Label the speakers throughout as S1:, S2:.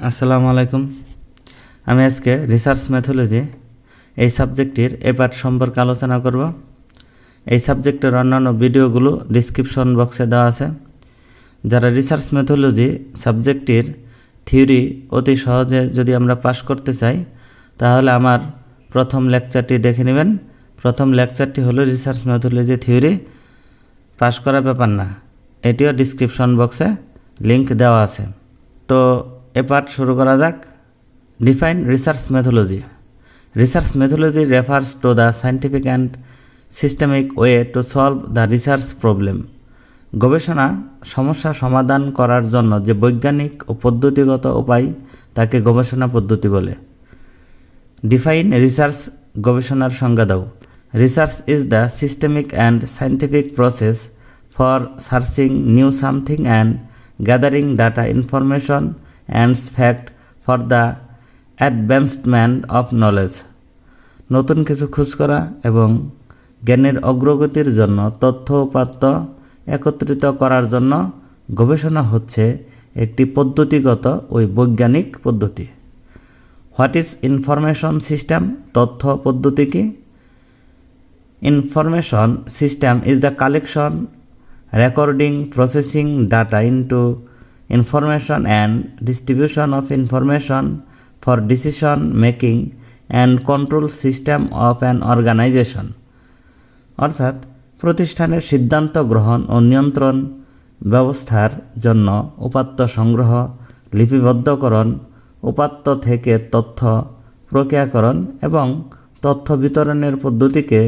S1: আসসালামু আলাইকুম। আমি আজকে রিসার্চ মেথোলজি এই সাবজেক্টটির এ পার্ট সম্পর্কে আলোচনা করব। এই সাবজেক্টের অন্যান্য ভিডিওগুলো ডিসক্রিপশন বক্সে দেওয়া আছে। যারা রিসার্চ মেথোলজি সাবজেক্টটির থিওরি অতি সহজে যদি আমরা পাস করতে চাই, তাহলে আমার প্রথম লেকচারটি দেখে নেবেন। প্রথম লেকচারটি হলো রিসার্চ মেথোলজি থিওরি, পাস করা ব্যাপার না। এটিও ডিসক্রিপশন বক্সে লিংক দেওয়া আছে। তো এ পার্ট শুরু করা যাক। Define research methodology. Research methodology refers to the scientific and systemic way to solve the research problem. গবেষণা সমস্যা সমাধান করার জন্য যে বৈজ্ঞানিক ও পদ্ধতিগত উপায় তাকে গবেষণা পদ্ধতি বলে। ডিফাইন রিসার্চ, গবেষণার সংজ্ঞা দাও। Research is the systemic and scientific process for searching new something and gathering data information and fact for the advancement of knowledge. নতুন কিছু খোঁজ করা এবং জ্ঞানের অগ্রগতির জন্য তথ্য উপাত্ত একত্রিত করার জন্য গবেষণা হচ্ছে একটি পদ্ধতিগত ও বৈজ্ঞানিক পদ্ধতি। What is information system? তথ্য পদ্ধতি কি? Information system is the collection, recording, processing data into information and distribution of information for decision making and control system of an organization. অর্থাৎ প্রতিষ্ঠানের সিদ্ধান্ত গ্রহণ ও নিয়ন্ত্রণ ব্যবস্থার জন্য উপাত্ত সংগ্রহ, লিপিবদ্ধকরণ, উপাত্ত থেকে তথ্য প্রক্রিয়াকরণ এবং তথ্য বিতরণের পদ্ধতিকে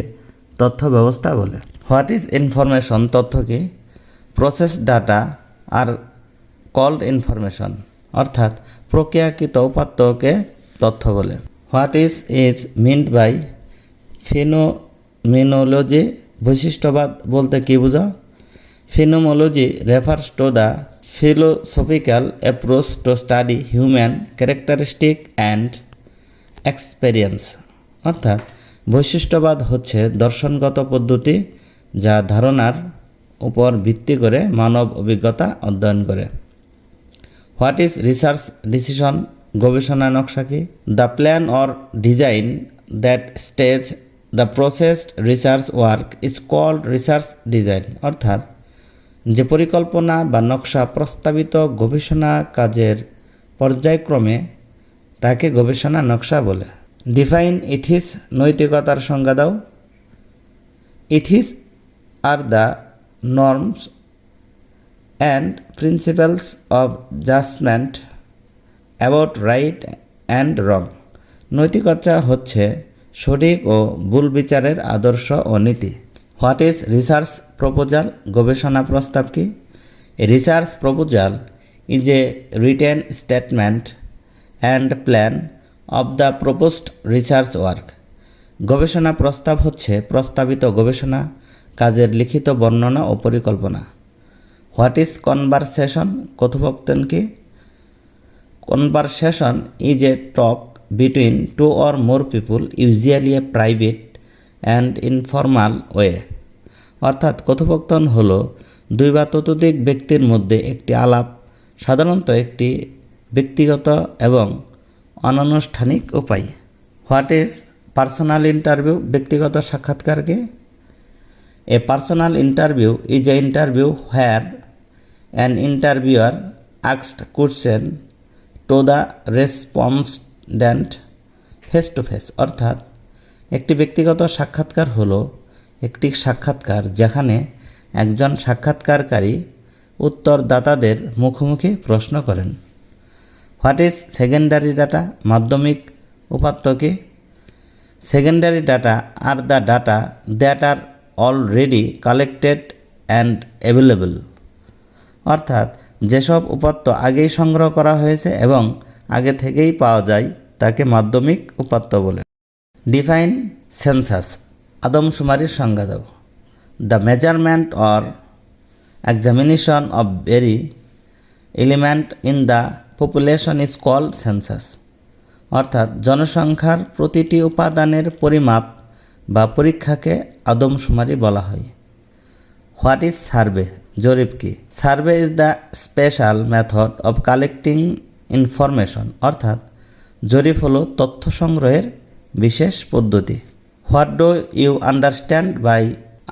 S1: তথ্য ব্যবস্থা বলে। What is information? তথ্য কি? Process data are called information, অর্থাৎ প্রক্রিয়াকৃত উপাত্তকে তথ্য বলে। What is meant by phenomenology? বৈশিষ্ট্যবাদ বলতে কী বোঝো? Phenomenology refers to the philosophical approach to study human characteristic and experience. অর্থাৎ বৈশিষ্ট্যবাদ হচ্ছে দর্শনগত পদ্ধতি যা ধারণার উপর ভিত্তি করে মানব অভিজ্ঞতা অধ্যয়ন করে। What is research decision? গবেষণা নকশা কি? The plan or design that stage the processed research work is called research design. অর্থাৎ যে পরিকল্পনা বা নকশা প্রস্তাবিত গবেষণা কাজের পর্যায়ক্রমে তাকে গবেষণা নকশা বলে। ডিফাইন ইথিস, নৈতিকতার সংজ্ঞা দাও। Ethics are the norms and principles of judgment about right and wrong. নৈতিকতা হচ্ছে সঠিক ও ভুল বিচারের আদর্শ ও নীতি। What is research proposal? গবেষণা প্রস্তাব কি? Research proposal is a written statement and plan of the proposed research work. গবেষণা প্রস্তাব হচ্ছে প্রস্তাবিত গবেষণা কাজের লিখিত বর্ণনা ও পরিকল্পনা। What is conversation? কথোপকথন কি? Conversation is a talk between two or more people, usually a private and informal way. অর্থাৎ কথোপকথন হলো দুই বা ততোধিক ব্যক্তির মধ্যে একটি আলাপ, সাধারণত একটি ব্যক্তিগত এবং অনানুষ্ঠানিক উপায়। What is personal interview? ব্যক্তিগত সাক্ষাৎকার কি? A personal interview is an interview where an interviewer asks question to the respondent face to face. অর্থাৎ একটি ব্যক্তিগত সাক্ষাৎকার হলো একটি সাক্ষাৎকার যেখানে একজন সাক্ষাৎকারকারী উত্তরদাতাদের মুখোমুখি প্রশ্ন করেন। What is secondary data? মাধ্যমিক উপাত্ত কি? Secondary data are the data that are already collected and available. অর্থাৎ যেসব উপাত্ত আগেই সংগ্রহ করা হয়েছে এবং আগে থেকেই পাওয়া যায় তাকে মাধ্যমিক উপাত্ত বলে। ডিফাইন সেন্সাস, আদমশুমারির সংজ্ঞা দাও। The measurement or examination of very element in the population is called census. অর্থাৎ জনসংখ্যার প্রতিটি উপাদানের পরিমাপ বা পরীক্ষাকে আদমশুমারি বলা হয়। What is survey? জরিপ কি? Survey is the special method of collecting information, অর্থাৎ জরিপ হলো তথ্য সংগ্রহের বিশেষ পদ্ধতি। What do you understand by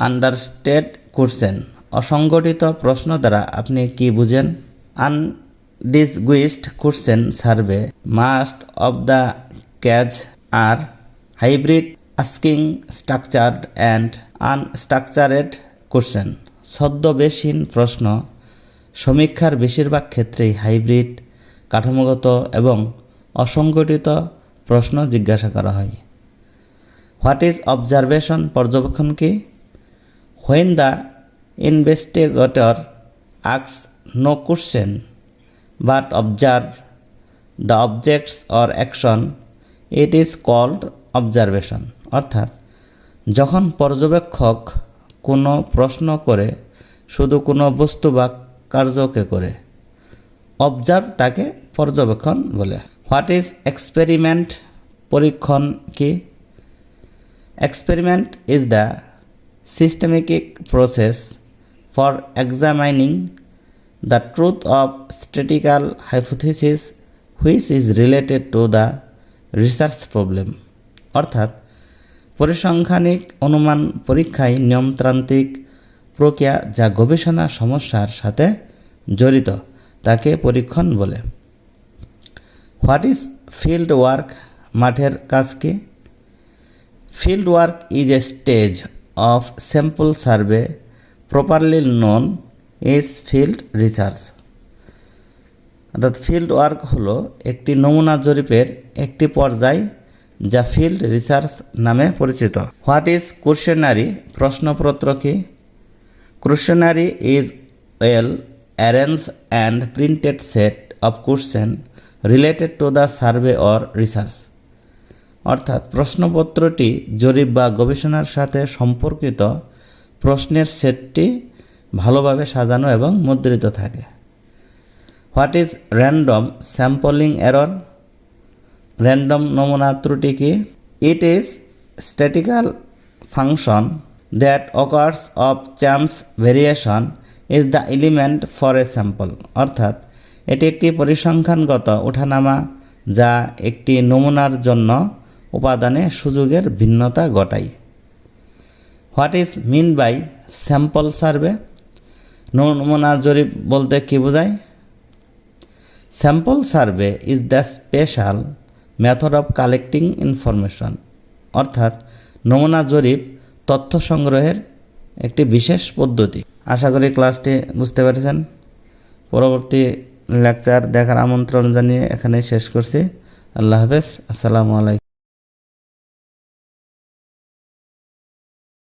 S1: unstructured question? অসংগঠিত প্রশ্ন দ্বারা আপনি কি বুঝেন? Undisguised question survey most of the catch are hybrid asking structured and unstructured question. ছদ্মবেশহীন প্রশ্ন সমীক্ষার বেশিরভাগ ক্ষেত্রেই হাইব্রিড, কাঠামোগত এবং অসংগঠিত প্রশ্ন জিজ্ঞাসা করা হয়। What is observation? পর্যবেক্ষণ কি? When the investigator asks no question but observe the objects or action, it is called observation. অর্থাৎ যখন পর্যবেক্ষক কোনো প্রশ্ন করে শুধু কোনো বস্তু বা কার্যকে করে, অবজার্ভ তাকে পর্যবেক্ষণ বলে। What is experiment? পরীক্ষণ কি? Experiment is the systematic process for examining the truth of statistical hypothesis which is related to the research problem. অর্থাৎ পরিসংখ্যানিক অনুমান পরীক্ষায় নিয়মতান্ত্রিক প্রক্রিয়া যা গবেষণা সমস্যার সাথে জড়িত তাকে পরীক্ষণ বলে। What is field work? মাঠের কাজ কি? Field work is a stage of sample survey properly known is field research. অর্থাৎ ফিল্ড ওয়ার্ক হলো একটি নমুনা জরিপের একটি পর্যায় যা ফিল্ড রিসার্চ নামে পরিচিত। What is questionnaire? প্রশ্নপত্র কি? Questionnaire is well arrange and printed set of question related to the survey or research. অর্থাৎ প্রশ্নপত্রটি জরিপ বা গবেষণার সাথে সম্পর্কিত প্রশ্নের সেটটি ভালোভাবে সাজানো এবং মুদ্রিত থাকে। What is random sampling error? Random নমুনা ত্রুটি কি? It is statistical function that occurs of chance variation is the element for a sample. অর্থাৎ এটি একটি পরিসংখ্যানগত ওঠানামা যা একটি নমুনার জন্য উপাদানে সুযোগের ভিন্নতা ঘটায়। What is mean by sample survey? নমুনা জরিপ বলতে কী বোঝায়? Sample survey is the special method of collecting information. অর্থাৎ নমুনা জরিপ তথ্য সংগ্রহের একটি বিশেষ পদ্ধতি। আশা করি ক্লাসটি বুঝতে পেরেছেন। পরবর্তী লেকচার দেখার আমন্ত্রণ জানিয়ে এখানে শেষ করছি। আল্লাহ হাফেজ। আসসালামু আলাইকুম।